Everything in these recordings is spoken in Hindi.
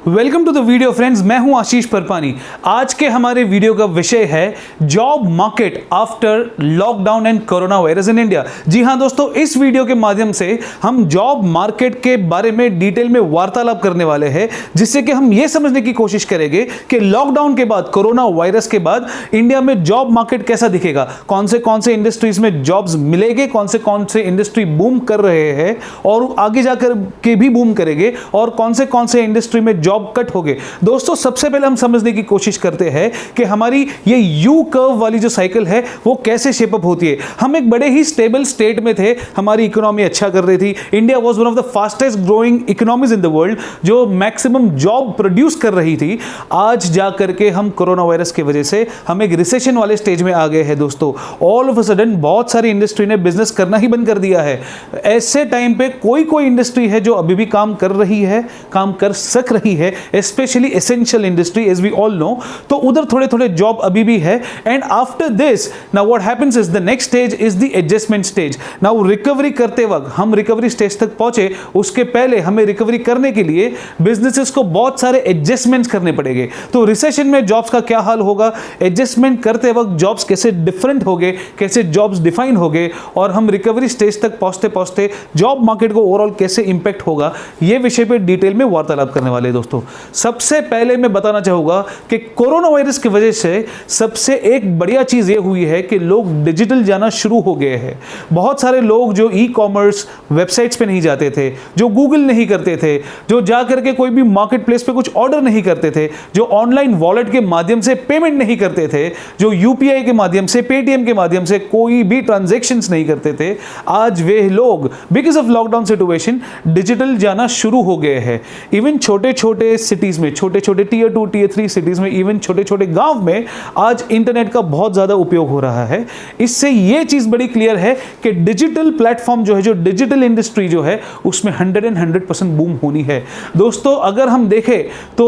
Welcome to the video friends, मैं हूं आशीष परपानी। आज के हमारे वीडियो का विषय है job market after lockdown and corona virus in India. जी हां दोस्तों, इस वीडियो के माध्यम से हम जॉब मार्केट के बारे में डिटेल में वार्तालाप करने वाले हैं, जिससे कि हम यह समझने की कोशिश करेंगे कि लॉकडाउन के बाद, कोरोना वायरस के बाद इंडिया में जॉब मार्केट कैसा दिखेगा, कौन से इंडस्ट्रीज में जॉब्स मिलेंगे, कौन से इंडस्ट्री बूम कर रहे हैं और आगे जाकर के भी बूम करेंगे, और कौन से इंडस्ट्री में जॉब कट हो गए। दोस्तों, सबसे पहले हम समझने की कोशिश करते हैं कि हमारी ये यू कर्व वाली जो साइकिल है वो कैसे शेप अप होती है। हम एक बड़े ही स्टेबल स्टेट में थे, हमारी इकोनॉमी अच्छा कर रही थी, India was one of the fastest growing economies in the world, जो मैक्सिमम जॉब प्रोड्यूस कर रही थी। आज जाकर के हम कोरोना वायरस की वजह से हम एक रिसेशन वाले स्टेज में आ गए हैं। दोस्तों, ऑल ऑफ अ सडन बहुत सारी इंडस्ट्री ने बिजनेस करना ही बंद कर दिया है। ऐसे टाइम पे कोई इंडस्ट्री है जो अभी भी काम कर रही है, काम कर सक रही है, specially essential industry, as we all know, तो उधर थोड़े जॉब अभी भी है। And after this now what happens is the next stage is the adjustment stage. Now recovery करते वक्त हम रिकवरी स्टेज तक पहुंचे, उसके पहले हमें रिकवरी करने के लिए बिजनेसेस को बहुत सारे एडजस्टमेंट्स करने पड़ेंगे। तो रिसेशन में जॉब्स का क्या हाल होगा, एडजस्टमेंट करते वक्त जॉब्स कैसे डिफरेंट हो गए, कैसे जॉब्स डिफाइन हो गए, और हम रिकवरी स्टेज तक पहुंचते पहुंचते जॉब मार्केट को ओवरऑल कैसे इंपैक्ट होगा, यह विषय पे डिटेल में वार्तालाप करने वाले। दोस्तों, सबसे पहले मैं बताना चाहूंगा कि कोरोना वायरस की वजह से सबसे एक बढ़िया चीज यह हुई है कि लोग डिजिटल जाना शुरू हो गए हैं। बहुत सारे लोग जो ई कॉमर्स वेबसाइट्स पे नहीं जाते थे, जो गूगल नहीं करते थे, जो जाकर के कोई भी मार्केट प्लेस पे कुछ ऑर्डर नहीं करते थे, जो ऑनलाइन वॉलेट के माध्यम से पेमेंट नहीं करते थे, जो यूपीआई के माध्यम से, पेटीएम के माध्यम से कोई भी ट्रांजैक्शंस नहीं करते थे, आज वे लोग because of lockdown situation digital जाना शुरू हो गए हैं। इवन छोटे सिटीज में, छोटे टियर 2 टियर 3 सिटीज में, इवन छोटे गांव में आज इंटरनेट का बहुत ज्यादा उपयोग हो रहा है। इससे यह चीज बड़ी क्लियर है कि डिजिटल प्लेटफॉर्म जो है, जो डिजिटल इंडस्ट्री जो है, उसमें 100% बूम होनी है। दोस्तों, अगर हम देखें तो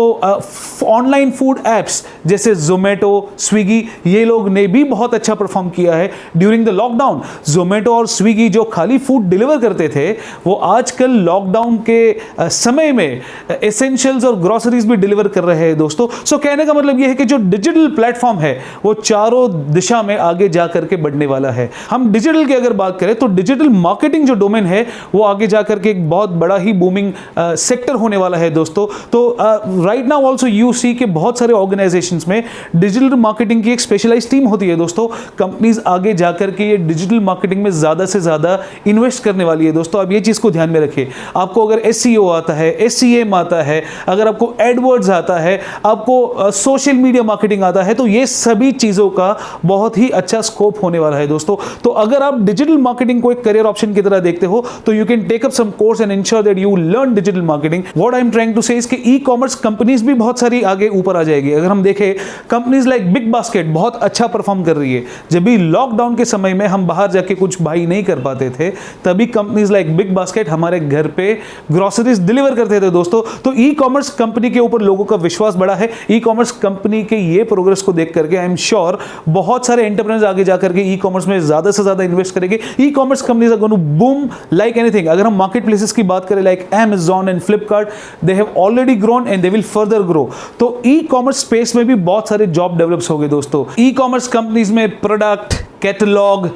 ऑनलाइन फूड एप्स जैसे जोमेटो, स्विगी, ये लोग ने भी बहुत अच्छा परफॉर्म किया है ड्यूरिंग द लॉकडाउन। जोमेटो और स्विगी जो खाली फूड डिलीवर करते थे, वो आजकल लॉकडाउन के समय में एसेंशियल्स और ग्रोसरीज भी डिलीवर कर रहे हैं। दोस्तों, सो कहने का मतलब यह है कि जो डिजिटल प्लेटफॉर्म है वो चारों दिशा में आगे जाकर के बढ़ने वाला है। हम डिजिटल की अगर बात करें तो डिजिटल मार्केटिंग जो डोमेन है वो आगे जाकर के एक बहुत बड़ा ही बूमिंग सेक्टर होने वाला है। दोस्तों, तो right now also you see के बहुत सारे ऑर्गेनाइजेशंस में डिजिटल मार्केटिंग की एक स्पेशलाइज्ड टीम होती है। दोस्तों, कंपनीज आगे जाकर के ये डिजिटल मार्केटिंग में ज्यादा से ज्यादा इन्वेस्ट करने वाली है। दोस्तों, आप ये चीज को ध्यान में रखिए। आपको अगर एसईओ आता है, एसईएम आता है, अगर आपको एडवर्ड्स आता है, आपको सोशल मीडिया मार्केटिंग आता है, तो ये सभी चीजों का बहुत ही अच्छा स्कोप होने वाला है। दोस्तों, तो अगर आप डिजिटल मार्केटिंग को एक करियर ऑप्शन की तरह देखते हो, तो you can take up some course and ensure that you learn digital marketing. What I am trying to say is कि ई कॉमर्स कंपनीज भी बहुत सारी आगे ऊपर आ जाएगी। अगर हम देखें, कंपनीज लाइक बिग बास्केट बहुत अच्छा परफॉर्म कर रही है। जब भी लॉकडाउन के समय में हम बाहर जाके कुछ बाई नहीं कर पाते थे, तभी कंपनीज लाइक बिग बास्केट हमारे घर पे ग्रोसरीज डिलीवर करते थे। दोस्तों, तो ई कॉमर्स कंपनी के ऊपर लोगों का विश्वास बढ़ा है। ई कॉमर्स कंपनी के ये प्रोग्रेस को देख करके आई एम श्योर बहुत सारे एंटरप्रेन्योर्स आगे जाकर के ई कॉमर्स में ज्यादा से ज्यादा इन्वेस्ट करेंगे। E commerce companies are going to boom like anything. अगर हम मार्केट प्लेसेस की बात करें like Amazon and Flipkart, they have already grown and they will further grow. तो ई कॉमर्स स्पेस में भी बहुत सारे जॉब डेवलप्स हो गए। दोस्तों, ई कॉमर्स कंपनीज में product catalogue,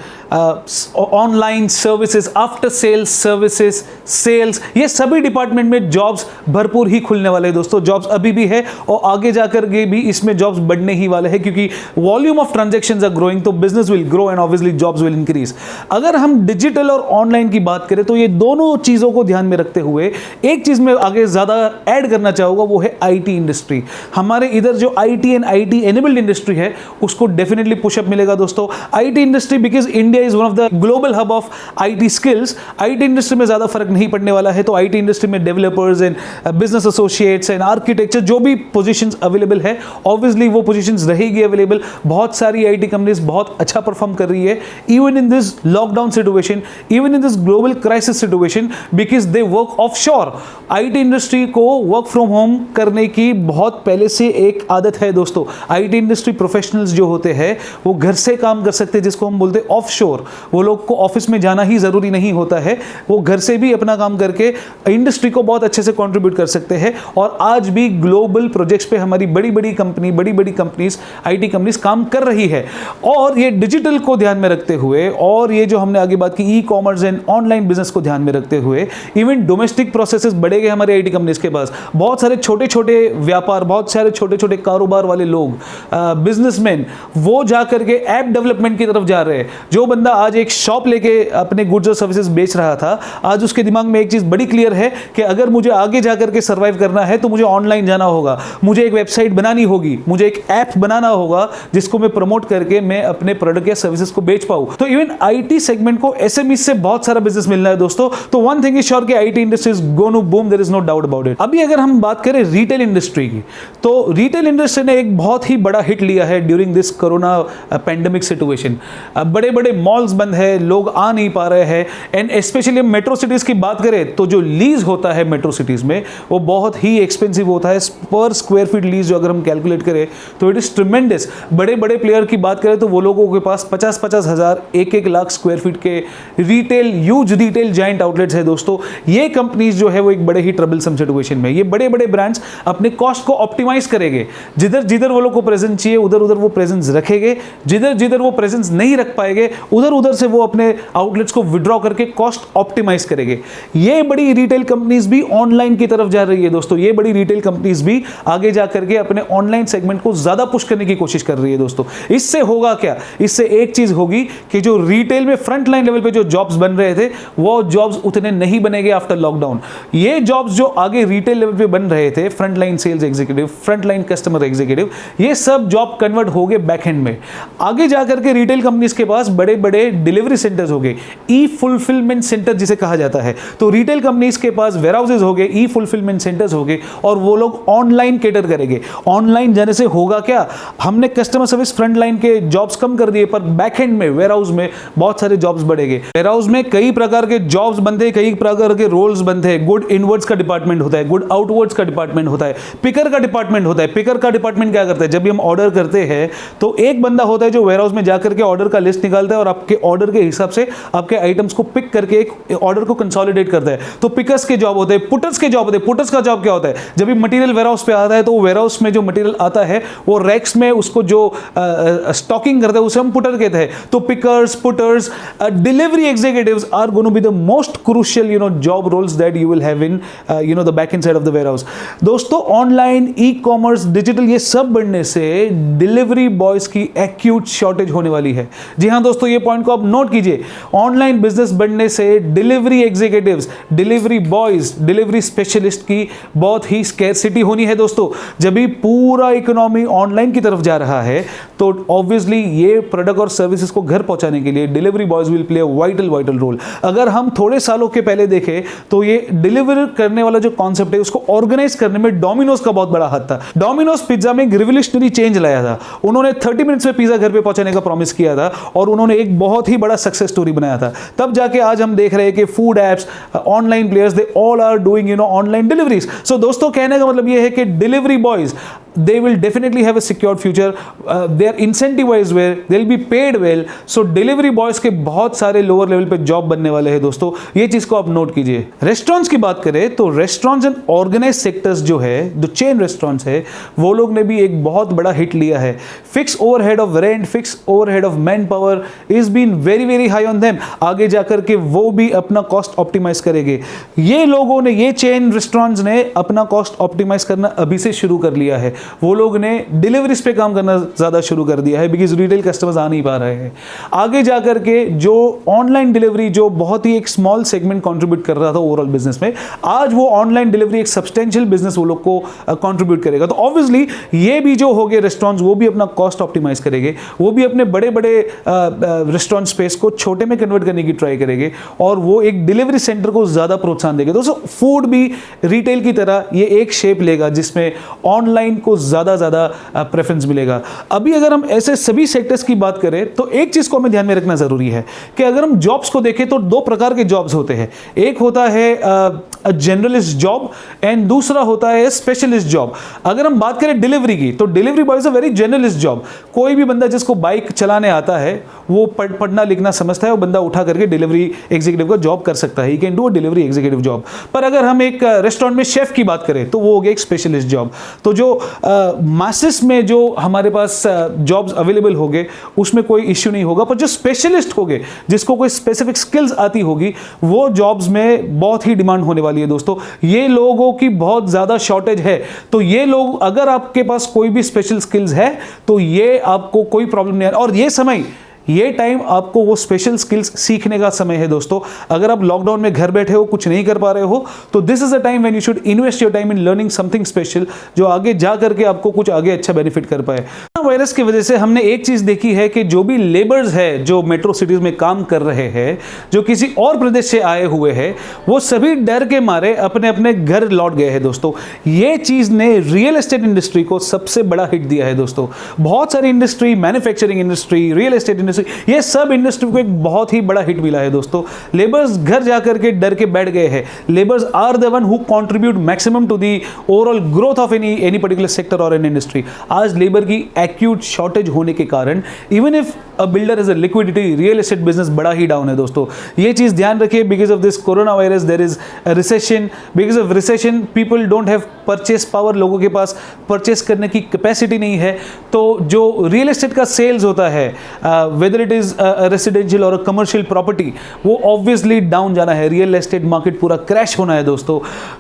online services, after sales services, sales, ये सभी डिपार्टमेंट में जॉब्स भरपूर ही खुलने वाले हैं। दोस्तों, जॉब्स अभी भी है और आगे जाकर के भी इसमें जॉब्स बढ़ने ही वाले हैं, क्योंकि volume of transactions are growing, तो business will grow and obviously jobs will increase. अगर हम डिजिटल और ऑनलाइन की बात करें तो ये दोनों चीजों को ध्यान में रखते हुए एक चीज में आगे ज्यादा ऐड करना चाहूंगा, वो है आईटी इंडस्ट्री। हमारे इधर जो IT and IT enabled industry है, उसको डेफिनेटली पुशअप मिलेगा। दोस्तों, IT industry, because India is one of the global hub of IT skills, IT industry में ज्यादा फर्क नहीं पड़ने वाला है। तो आईटी इंडस्ट्री में developers and business associates and architecture जो भी पोजीशंस अवेलेबल है, ऑब्वियसली वो पोजीशंस रहेगी अवेलेबल। बहुत सारी आईटी कंपनीज बहुत अच्छा परफॉर्म कर रही है even in this lockdown situation, even in this global crisis situation, because they work offshore. IT industry को वर्क फ्रॉम होम करने की बहुत पहले से एक आदत है। दोस्तों, आईटी इंडस्ट्री प्रोफेशनल्स जो होते हैं वो घर से काम कर सकते हैं, जिसको हम बोलते हैं ऑफशोर, वो लोग को ऑफिस में जाना ही ज़रूरी नहीं होता है, वो घर से भी अपना काम करके इंडस्ट्री को बहुत अच्छे से कंट्रीब्यूट कर सकते हैं। और आज भी ग्लोबल प्रोजेक्ट्स पे हमारी बड़ी बड़ी कंपनीज आईटी कंपनीज काम कर रही है। और ये डिजिटल को ध्यान में रखते हुए, और ये जो हमने आगे बात की e commerce and online business को ध्यान में रखते हुए, इवन डोमेस्टिक प्रोसेसेस बढ़े गए हमारे आईटी कंपनीज के पास। बहुत सारे छोटे छोटे व्यापार, बहुत सारे छोटे छोटे कारोबार वाले लोग, बिजनेसमैन, वो जा करके ऐप डेवलपमेंट की तरफ जा रहे हैं। जो बंदा आज एक शॉप लेके अपने गुड्स और सर्विसेज बेच रहा था, आज उसके दिमाग में एक चीज बड़ी क्लियर है कि अगर मुझे आगे जाकर के सर्वाइव करना है तो मुझे ऑनलाइन जाना होगा, मुझे एक वेबसाइट बनानी होगी, मुझे एक ऐप बनाना होगा जिसको मैं प्रमोट करके मैं अपने प्रोडक्ट या सर्विसेज को बेच पाऊं। तो इवन आईटी सेगमेंट को एसएमई से बहुत सारा बिजनेस मिलना है दोस्तों। तो वन थिंग इज श्योर कि IT industry is gonna boom, there is no doubt about it. अभी अगर हम बात करें रिटेल इंडस्ट्री की, तो रिटेल इंडस्ट्री ने एक बहुत ही बड़ा हिट लिया है during this corona pandemic situation. बड़े बड़े मॉल्स बंद है, लोग आ नहीं पा रहे हैं, एंड स्पेशली मेट्रो सिटीज की बात करें तो जो लीज होता है मेट्रो सिटीज में वो बहुत ही एक्सपेंसिव होता है पर स्क्वायर फीट लीज। जो अगर हम कैलकुलेट करें तो इट इज ट्रिमेंडस। बड़े बड़े प्लेयर की बात करें तो वो लोगों के पास 50-50 हज़ार, 1-1 लाख स्क्वायर फीट के retail, huge retail giant outlets है दोस्तों। ये कंपनीज जो है वो एक बड़े ही ट्रबलसम सिचुएशन में, ये बड़े बड़े ब्रांड्स अपने कॉस्ट को ऑप्टिमाइज करेंगे। जिधर जिधर वो लोग को प्रेजेंस चाहिए उधर उधर वो प्रेजेंस रखेंगे, जिधर जिधर वो प्रेजेंस नहीं रख पाएंगे उधर उधर से वो अपने आउटलेट्स को विड्रॉ करके कॉस्ट ऑप्टिमाइज करेंगे। ये बड़ी रिटेल कंपनीज भी ऑनलाइन की तरफ जा रही है दोस्तों। ये बड़ी रिटेल कंपनीज भी आगे जा करके अपने ऑनलाइन सेगमेंट को ज्यादा पुश करने की कोशिश कर रही है दोस्तों। इससे होगा क्या? इससे एक चीज होगी कि जो रिटेल में फ्रंट लाइन लेवल पे जो जॉब्स बन रहे थे वो जॉब्स उतने नहीं बनेंगे आफ्टर लॉकडाउन। ये जॉब्स जो आगे रिटेल लेवल पे बन रहे थे, front line sales executive, front line customer executive, ये सब जॉब कन्वर्ट हो गए बैक एंड में। आगे जाकर के रिटेल कंपनीज के पास बड़े बड़े डिलीवरी सेंटर्स हो गए, ई फुलफिलमेंट सेंटर जिसे कहा जाता है। तो रिटेल कंपनीज के पास वेयर हाउसेज हो गए, ई फुलफिलमेंट सेंटर्स हो गए, और वो लोग ऑनलाइन केटर करेंगे। ऑनलाइन जाने से होगा क्या? हमने कस्टमर सर्विस फ्रंट लाइन के जॉब्स कम कर दिए, पर बैक एंड में वेयर हाउस में बहुत सारे जॉब्स बढ़ेंगे। वेयर हाउस में कई प्रकार के जॉब्स बनते हैं, कई प्रकार के रोल्स बनते हैं। गुड इनवर्ड्स का डिपार्टमेंट होता है, गुड आउटवर्ड्स का डिपार्टमेंट होता है, पिकर का डिपार्टमेंट होता है। पिकर का डिपार्टमेंट क्या करता है? जब भी हम ऑर्डर करते हैं तो एक बंदा होता है जो वेयर हाउस में जाकर के ऑर्डर का लिस्ट निकालता है और आपके ऑर्डर के हिसाब से आपके आइटम्स को पिक करके एक ऑर्डर को कंसोलिडेट करता है। तो पिकर्स के जॉब होते हैं, पुटर्स के जॉब होते हैं। पुटर्स का जॉब क्या होता है? जब भी मटेरियल वेयर हाउस पे आता है तो वेयर हाउस में जो मटेरियल आता है वो रैक्स में उसको जो स्टॉकिंग करते हैं उसे हम पुटर कहते हैं। तो pickers, putters, delivery executives are going to be the most crucial job roles that you will have in the back end side of the warehouse. दोस्तों ऑनलाइन, ई कॉमर्स, डिजिटल, ये सब बढ़ने से डिलीवरी बॉयज की एक्यूट शॉर्टेज होने वाली है। जी हाँ दोस्तों, ये पॉइंट को आप नोट कीजिए। ऑनलाइन बिजनेस बढ़ने से delivery executives, delivery boys, delivery specialist की बहुत ही स्कैरसिटी होनी है दोस्तों। जब भी पूरा इकोनॉमी ऑनलाइन की तरफ जा रहा है तो ऑब्वियसली ये प्रोडक्ट और सर्विसेज को घर पहुंचाने के लिए delivery boys will play vital role. अगर हम थोड़े सालों के पहले देखें तो ये डिलीवर करने वाला जो कॉन्सेप्ट है उसको ऑर्गेनाइज करने में डोमिनोज का बहुत बड़ा हाथ था। डोमिनोज पिज्जा में एक रिवोल्यूशनरी चेंज लाया था। उन्होंने 30 मिनट्स में पिज्जा घर पे पहुंचाने का प्रॉमिस किया था और उन्होंने एक बहुत ही बड़ा सक्सेस स्टोरी बनाया था। तब जाके आज हम देख रहे हैं कि food apps, online players, they all are doing online deliveries. So दोस्तों कहने का मतलब ये है कि delivery boys they will definitely have a secured future. They are incentivized well, they'll be paid well. So delivery boys के बहुत सारे लोअर लेवल पे जॉब बनने वाले हैं दोस्तों, ये चीज को आप नोट कीजिए। रेस्टोरेंट्स की बात करें तो रेस्टोरेंट्स एंड ऑर्गेनाइज सेक्टर्स जो है, जो चेन रेस्टोरेंट्स है, वो लोग ने भी एक बहुत बड़ा हिट लिया है। Fix overhead of rent, fix overhead of man power is been very high on them. आगे जाकर के वो भी अपना कॉस्ट ऑप्टिमाइज करेंगे। ये लोगों ने, ये चेन रेस्टोरेंट्स ने अपना कॉस्ट ऑप्टिमाइज करना अभी से शुरू कर लिया है। वो लोग ने डिलीवरीज पे काम करना ज्यादा शुरू कर दिया है बिकॉज रिटेल कस्टमर्स आ नहीं पा रहे हैं। आगे जाकर के जो ऑनलाइन डिलीवरी, जो बहुत ही एक स्मॉल सेगमेंट कंट्रीब्यूट कर रहा था ओवरऑल बिजनेस में, आज वो ऑनलाइन डिलीवरी एक सब्सटेंशियल बिजनेस वो लोग को कंट्रीब्यूट करेगा। तो ऑब्वियसली ये भी जो हो गए रेस्टोरेंट्स, वो भी अपना कॉस्ट ऑप्टिमाइज करेंगे, वो भी अपने बड़े बड़े रेस्टोरेंट स्पेस को छोटे में कन्वर्ट करने की ट्राई करेंगे और वो एक डिलीवरी सेंटर को ज्यादा प्रोत्साहन देंगे। दोस्तों फूड भी रिटेल की तरह ये एक शेप लेगा जिसमें ऑनलाइन को ज्यादा प्रेफरेंस मिलेगा। अभी अगर हम ऐसे सभी सेक्टर्स की बात करें तो एक चीज को हमें ध्यान में रखना जरूरी है कि अगर हम जॉब्स को देखें तो दो प्रकार के जॉब्स होते हैं। एक होता है जनरलिस्ट जॉब एंड दूसरा होता है स्पेशलिस्ट जॉब। अगर हम बात करें डिलीवरी की तो delivery boy is a very generalist job. कोई भी बंदा जिसको बाइक चलाने आता है वो पढ़ना लिखना समझता है, वो बंदा उठा करके डिलीवरी एग्जीक्यूटिव का जॉब कर सकता है, he can do a delivery executive job. पर अगर हम एक रेस्टोरेंट में शेफ की बात करें तो वो हो गया एक स्पेशलिस्ट जॉब। तो जो मासेस में जो हमारे पास जॉब्स अवेलेबल हो गए उसमें कोई इश्यू नहीं होगा, पर जो स्पेशलिस्ट हो गए जिसको कोई स्पेसिफिक स्किल्स आती होगी वो जॉब्स में बहुत ही डिमांड होने वाली है दोस्तों। ये लोगों की बहुत ज़्यादा शॉर्टेज है। तो ये लोग, अगर आपके पास कोई भी स्पेशल स्किल्स है तो ये आपको कोई प्रॉब्लम नहीं है। और ये समय, ये टाइम आपको वो स्पेशल स्किल्स सीखने का समय है दोस्तों। अगर आप लॉकडाउन में घर बैठे हो, कुछ नहीं कर पा रहे हो, तो this is a time when you should invest your time in learning something special, जो आगे जा करके आपको कुछ आगे अच्छा बेनिफिट कर पाए। वायरस की वजह से हमने एक चीज देखी है कि जो भी लेबर्स है जो मेट्रो सिटीज में काम कर रहे हैं, जो किसी और प्रदेश से आए हुए हैं, वो सभी डर के मारे अपने अपने घर लौट गए हैं दोस्तों। ये चीज ने रियल एस्टेट इंडस्ट्री को सबसे बड़ा हिट दिया है दोस्तों। बहुत सारी industry, manufacturing industry, real estate industry, ये सब इंडस्ट्री को एक बहुत ही बड़ा हिट मिला है दोस्तों। लेबर्स घर जाकर के डर के बैठ गए हैं। Labours are the one who contribute maximum to the overall growth of any particular sector और एन इंडस्ट्री। आज लेबर की एक्यूट शॉर्टेज होने के कारण even if a builder is a liquidity, real estate business बड़ा ही डाउन है दोस्तों। ये चीज ध्यान रखिए। Because of this corona virus there is a recession. Because of recession people don't have purchase power, लोगों के पास परचेस करने की कैपेसिटी नहीं है। तो जो रियल एस्टेट का सेल्स होता है, वेदर इट इज रेसिडेंशियल और कमर्शियल प्रॉपर्टी, वो ऑब्वियसली डाउन जाना है। रियल एस्टेट मार्केट पूरा क्रैश होना है दोस्तों।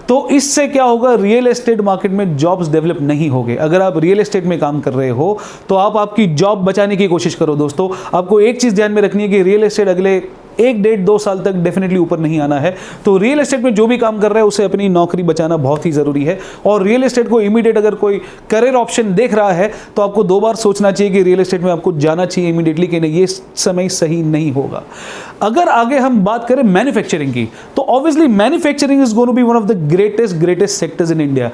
तो इससे क्या होगा, रियल एस्टेट मार्केट में जॉब्स डेवलप नहीं होंगे। अगर आप रियल एस्टेट में काम कर रहे हो तो आप आपकी जॉब बचाने की कोशिश करो दोस्तों। आपको एक चीज ध्यान में रखनी है कि रियल एस्टेट अगले 1-1.5-2 साल तक डेफिनेटली ऊपर नहीं आना है। तो रियल एस्टेट में जो भी काम कर रहा है उसे अपनी नौकरी बचाना बहुत ही जरूरी है। और रियल एस्टेट को इमीडिएट अगर कोई करियर ऑप्शन देख रहा है तो आपको 2 बार सोचना चाहिए कि रियल एस्टेट में आपको जाना चाहिए इमीडिएटली कि नहीं, ये समय सही नहीं होगा। अगर आगे हम बात करें मैन्युफैक्चरिंग की, तो obviously manufacturing is going to be one of the greatest sectors in India.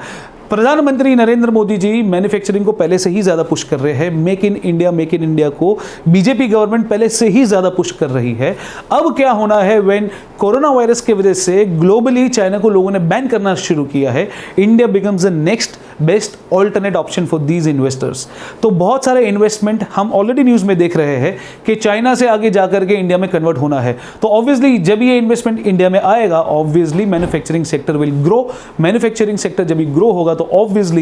प्रधानमंत्री नरेंद्र मोदी जी मैन्युफैक्चरिंग को पहले से ही ज्यादा पुश कर रहे हैं। मेक इन इंडिया को बीजेपी गवर्नमेंट पहले से ही ज्यादा पुश कर रही है। अब क्या होना है, व्हेन कोरोना वायरस की वजह से ग्लोबली चाइना को लोगों ने बैन करना शुरू किया है, India becomes the next best alternate option for these investors. तो बहुत सारे इन्वेस्टमेंट हम ऑलरेडी न्यूज में देख रहे हैं कि चाइना से आगे जाकर के इंडिया में कन्वर्ट होना है। तो ऑब्वियसली जब ये इन्वेस्टमेंट इंडिया में आएगा, obviously manufacturing sector will grow. Manufacturing sector जब ग्रो होगा तो obviously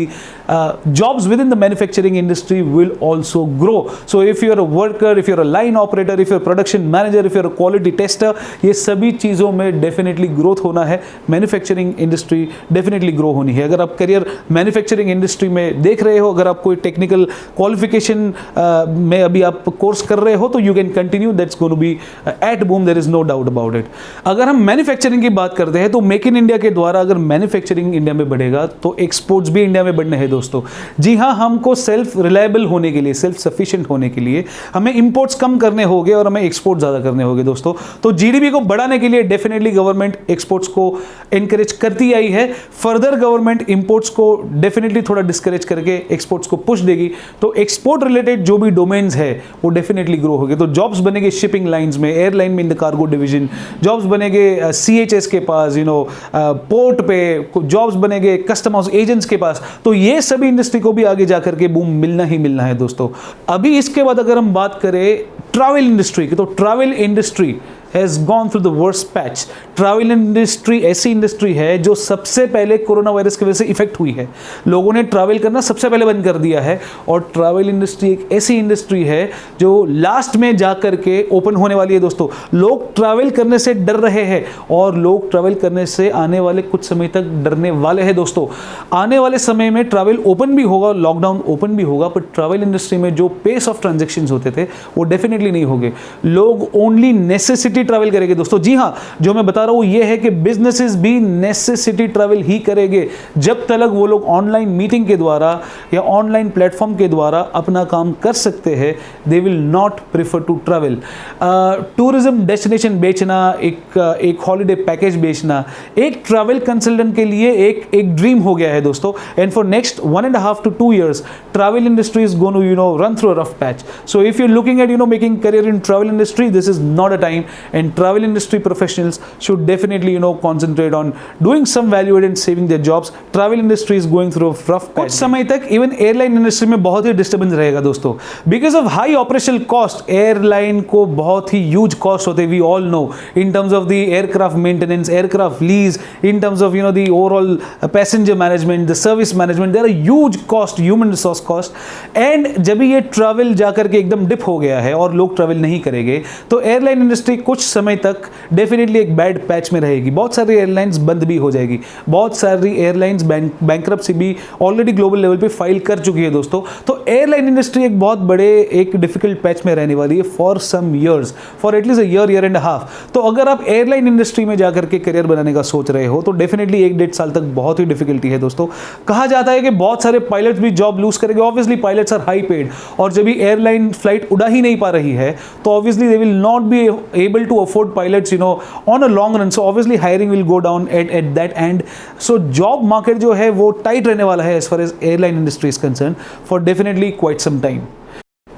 jobs within the manufacturing industry will also grow. So if you're a worker, if you're a line operator, if you're a production manager, if you're a quality tester, ये सभी चीज़ों में definitely growth होना है। मैन्युफैक्चरिंग इंडस्ट्री definitely grow होनी है। अगर आप करियर मैन्युफैक्चरिंग इंडस्ट्री में देख रहे हो, अगर आप कोई टेक्निकल क्वालिफिकेशन में अभी आप कोर्स कर रहे हो तो you can continue, that's going to be at boom, there is no doubt about it. अगर हम मैन्युफैक्चरिंग की बात करते हैं तो मेक इन इंडिया के द्वारा अगर मैन्युफैक्चरिंग इंडिया में बढ़ेगा तो एक्सपोर्ट्स भी इंडिया में बढ़ने हैं दोस्तों। जी हाँ, हमको सेल्फ रिलायबल होने के लिए, सेल्फ सफिशिएंट होने के लिए हमें इंपोर्ट्स कम करने होंगे और हमें एक्सपोर्ट ज़्यादा करने होंगे दोस्तों। तो जीडीपी को बढ़ाने के लिए डेफिनेटली गवर्नमेंट एक्सपोर्ट्स को एनकरेज करती आई है। फर्दर गवर्नमेंट इंपोर्ट्स को डेफिनेटली थोड़ा डिस्करेज करके एक्सपोर्ट्स को पुश देगी। तो एक्सपोर्ट रिलेटेड जो भी डोमेन्स है वो डेफिनेटली ग्रो होंगे। तो जॉब्स बनेंगे शिपिंग लाइंस में, एयरलाइन में, in the cargo division, jobs बनेंगे सीएचएस के पास, पोर्ट पे जॉब्स बनेंगे, कस्टम हाउस एजेंट्स के पास। तो ये सभी इंडस्ट्री को भी आगे जाकर के बूम मिलना ही मिलना है दोस्तों। अभी इसके बाद अगर हम बात करें ट्रैवल इंडस्ट्री की, तो travel industry has gone through the worst patch। Travel industry ऐसी इंडस्ट्री है जो सबसे पहले कोरोना वायरस की वजह से इफेक्ट हुई है। लोगों ने ट्रैवल करना सबसे पहले बंद कर दिया है और ट्रैवल इंडस्ट्री एक ऐसी इंडस्ट्री है जो लास्ट में जाकर के ओपन होने वाली है दोस्तों। लोग ट्रैवल करने से डर रहे हैं और लोग ट्रैवल करने से आने वाले कुछ समय तक डरने वाले हैं दोस्तों। आने वाले समय में ट्रैवल ओपन भी होगा, लॉकडाउन ओपन भी होगा, पर ट्रैवल इंडस्ट्री में जो पेस ऑफ ट्रांजेक्शंस होते थे वो डेफिनेटली नहीं होंगे। लोग ओनली नेसेसिटी ट्रैवल करेंगे दोस्तों। जी हां, जो मैं बता रहा हूं ये है कि बिजनेसेस भी नेसेसिटी ट्रैवल ही करेंगे। जब तक वो लोग ऑनलाइन मीटिंग के द्वारा या ऑनलाइन प्लेटफॉर्म के द्वारा अपना काम कर सकते हैं, they will not prefer to travel. Tourism destination बेचना, एक हॉलिडे पैकेज बेचना, एक ट्रैवल कंसल्टेंट के लिए एक ड्रीम हो गया है दोस्तों। And for next 1.5 to 2 years travel industry is going to run through a rough patch. So if you're looking at making career in travel industry, this is not a time, and travel industry professionals should definitely concentrate on doing some value add and saving their jobs. Travel industry is going through a rough patch. कुछ समय तक इवन एयरलाइन इंडस्ट्री में बहुत ही डिस्टर्बेंस रहेगा दोस्तों, because of high operational cost. Airline को बहुत ही ह्यूज कॉस्ट होते हैं, we all know, in terms of the aircraft maintenance, aircraft lease, in terms of the overall passenger management, the service management, there are huge cost, human resource cost. And जब ये ट्रैवल जाकर के एकदम डिप हो गया है और लोग ट्रैवल नहीं करेंगे तो एयरलाइन इंडस्ट्री कुछ समय तक डेफिनेटली एक बैड पैच में रहेगी. बहुत सारी एयरलाइंस बंद भी हो जाएगी, बहुत सारी एयरलाइंस बैंकरप्सी भी ऑलरेडी ग्लोबल लेवल पे फाइल कर चुकी है दोस्तों. तो एयरलाइन इंडस्ट्री एक बहुत बड़े एक डिफिकल्ट पैच में रहने वाली है for some years, for at least year and half. तो अगर आप एयरलाइन इंडस्ट्री में जाकर के करियर बनाने का सोच रहे हो तो डेफिनेटली 1-1.5 साल तक बहुत ही डिफिकल्टी है दोस्तों. कहा जाता है कि बहुत सारे पायलट्स भी जॉब लूज करेंगे. Obviously pilots are high paid, और जब भी एयरलाइन फ्लाइट उड़ा ही नहीं पा रही है तो obviously they will not be able to afford pilots on a long run. So obviously hiring will go down at that end. So job market जो है वो टाइट रहने वाला है as far as airline industry is concern for definitely quite some time.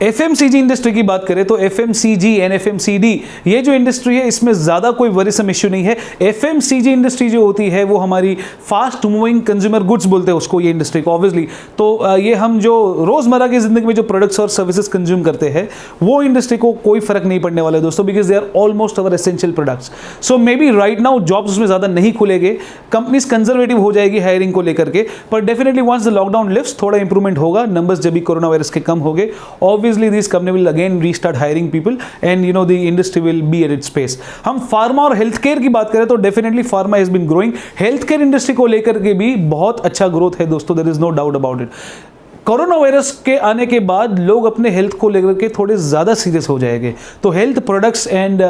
FMCG industry की बात करें तो एफएमसीजी एंड एफएमसीडी ये जो इंडस्ट्री है इसमें ज़्यादा कोई वरीसम इश्यू नहीं है. एफएमसीजी इंडस्ट्री जो होती है वो हमारी फास्ट मूविंग कंज्यूमर गुड्स बोलते हैं उसको, ये इंडस्ट्री को ऑब्वियसली. तो ये हम जो रोज़मर्रा की ज़िंदगी में जो प्रोडक्ट्स और सर्विसेज कंज्यूम करते हैं वो इंडस्ट्री को कोई फर्क नहीं पड़ने वाला है दोस्तों, because they are almost our essential products. So maybe right now jobs उसमें ज़्यादा नहीं खुलेंगे, कंपनीज कंजर्वेटिव हो जाएगी हायरिंग को लेकर के. पर definitely once the lockdown lifts थोड़ा इंप्रूवमेंट होगा, नंबर्स जब भी कोरोना वायरस के कम हो गए, obviously this company will again restart hiring people and the industry will be at its pace. हम फार्मा और हेल्थ केयर की बात करें तो definitely pharma has been growing. Health care industry को लेकर के भी बहुत अच्छा ग्रोथ है दोस्तों, there is no doubt about it. Corona virus के आने के बाद लोग अपने हेल्थ को लेकर के थोड़े ज़्यादा सीरियस हो जाएंगे. तो health products and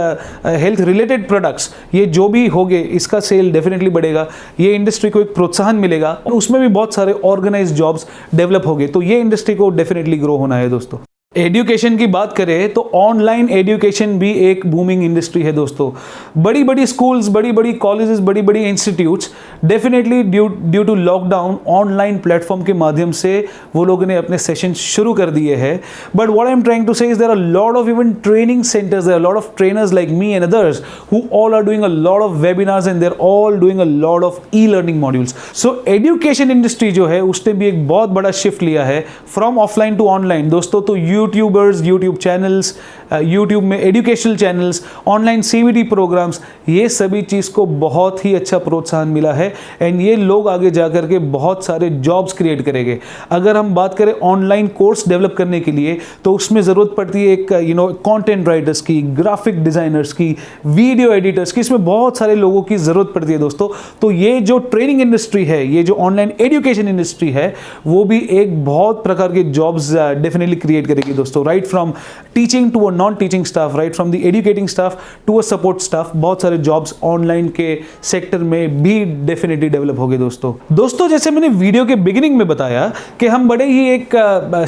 health related products ये जो भी होंगे इसका सेल डेफिनेटली बढ़ेगा, ये इंडस्ट्री को एक प्रोत्साहन मिलेगा और उसमें भी बहुत सारे ऑर्गेनाइज्ड जॉब्स डेवलप होंगे. तो ये इंडस्ट्री को डेफिनेटली ग्रो होना है दोस्तों. एजुकेशन की बात करें तो ऑनलाइन एजुकेशन भी एक बूमिंग इंडस्ट्री है दोस्तों. बड़ी बड़ी स्कूल्स, बड़ी बड़ी कॉलेजेस, बड़ी बड़ी institutes definitely due to lockdown online platform के माध्यम से वो लोगों ने अपने सेशन शुरू कर दिए हैं. But what I am trying to say is there are lot of even training centres, there are lot of trainers like me and others who all are doing a lot of webinars and there all doing a lot of e learning modules. So education industry जो है उसने भी एक बहुत बड़ा शिफ्ट लिया है फ्रॉम ऑफलाइन टू ऑनलाइन दोस्तों. तो यूट्यूबर्स, यूट्यूब चैनल्स, यूट्यूब में educational channels, online CVT programmes, ये सभी चीज़ को बहुत ही अच्छा प्रोत्साहन मिला है एंड ये लोग आगे जाकर के बहुत सारे जॉब्स क्रिएट करेंगे. अगर हम बात करें ऑनलाइन कोर्स डेवलप करने के लिए तो उसमें ज़रूरत पड़ती है एक कंटेंट राइटर्स की, ग्राफिक डिज़ाइनर्स की, वीडियो एडिटर्स की, इसमें बहुत सारे लोगों की ज़रूरत पड़ती है दोस्तों. तो ये जो ट्रेनिंग इंडस्ट्री है, ये जो ऑनलाइन एजुकेशन इंडस्ट्री है वो भी एक बहुत प्रकार के जॉब्स डेफिनेटली क्रिएट करेगी दोस्तों. Right from teaching to a non teaching staff, right from the educating staff to a support staff, बहुत सारे जॉब्स ऑनलाइन के सेक्टर में भी डेफिनेटली डेवलप हो गए दोस्तों. जैसे मैंने वीडियो के बिगिनिंग में बताया कि हम बड़े ही एक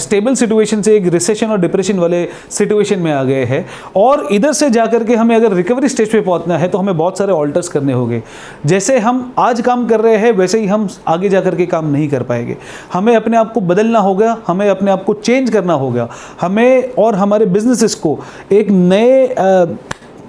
स्टेबल सिचुएशन से एक रिसेशन और डिप्रेशन वाले सिचुएशन में आ गए हैं और इधर से जाकर के हमें अगर रिकवरी स्टेज पे पहुंचना है तो हमें बहुत सारे ऑल्टर्स करने होंगे. जैसे हम आज काम कर रहे हैं वैसे ही हम आगे जाकर के काम नहीं कर पाएंगे. हमें अपने आप को बदलना होगा, हमें अपने आप को चेंज करना होगा, हमें और हमारे बिजनेसेस को एक नए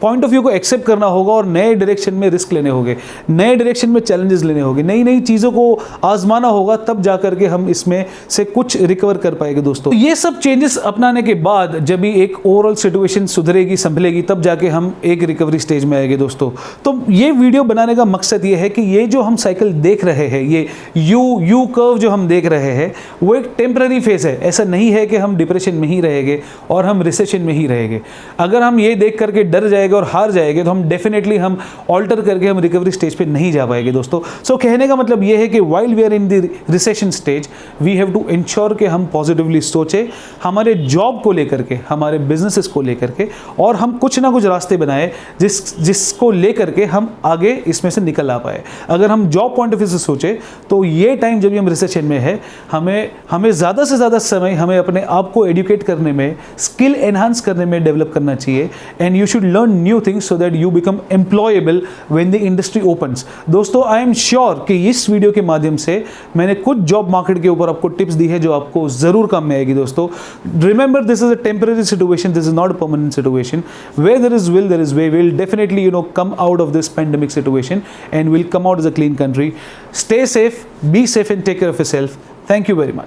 पॉइंट ऑफ व्यू को एक्सेप्ट करना होगा और नए डायरेक्शन में रिस्क लेने होंगे, नए डायरेक्शन में चैलेंजेस लेने होंगे, नई नई चीज़ों को आजमाना होगा, तब जाकर के हम इसमें से कुछ रिकवर कर पाएंगे दोस्तों. ये सब चेंजेस अपनाने के बाद जब भी एक ओवरऑल सिचुएशन सुधरेगी, संभलेगी, तब जाके हम एक रिकवरी स्टेज में आएंगे दोस्तों. तो ये वीडियो बनाने का मकसद ये है कि ये जो हम साइकिल देख रहे हैं, ये यू कर्व जो हम देख रहे हैं वो एक टेम्पररी फेज है. ऐसा नहीं है कि हम डिप्रेशन में ही रहेंगे और हम रिसेशन में ही रहेंगे. अगर हम ये देख करके डर जाएंगे और हार जाएंगे तो हम डेफिनेटली हम ऑल्टर करके हम रिकवरी स्टेज पे नहीं जा पाएंगे दोस्तों. सो कहने का मतलब ये है कि while we are in the recession stage we have to ensure कि हम पॉजिटिवली सोचें, हमारे जॉब को लेकर के, हमारे बिजनेसेस को लेकर के, और हम कुछ ना कुछ रास्ते बनाए जिसको लेकर के हम आगे इसमें से निकल आ पाए. अगर हम जॉब पॉइंट ऑफ व्यू से सोचें तो ये टाइम जब भी हम रिसेशन में है, हमें ज़्यादा से ज़्यादा समय हमें अपने आप को एजुकेट करने में, स्किल एनहांस करने में डेवलप करना चाहिए. And you should learn new things so that you become employable when the industry opens. दोस्तों आई एम श्योर कि इस वीडियो के माध्यम से मैंने कुछ जॉब मार्केट के ऊपर आपको टिप्स दी है जो आपको ज़रूर काम में आएगी दोस्तों. Remember this is a temporary situation, this is not a permanent situation. Where there is will there is way. Will definitely come out of this pandemic situation and will come out as a clean country. Stay safe, be safe and take care of yourself. Thank you very much.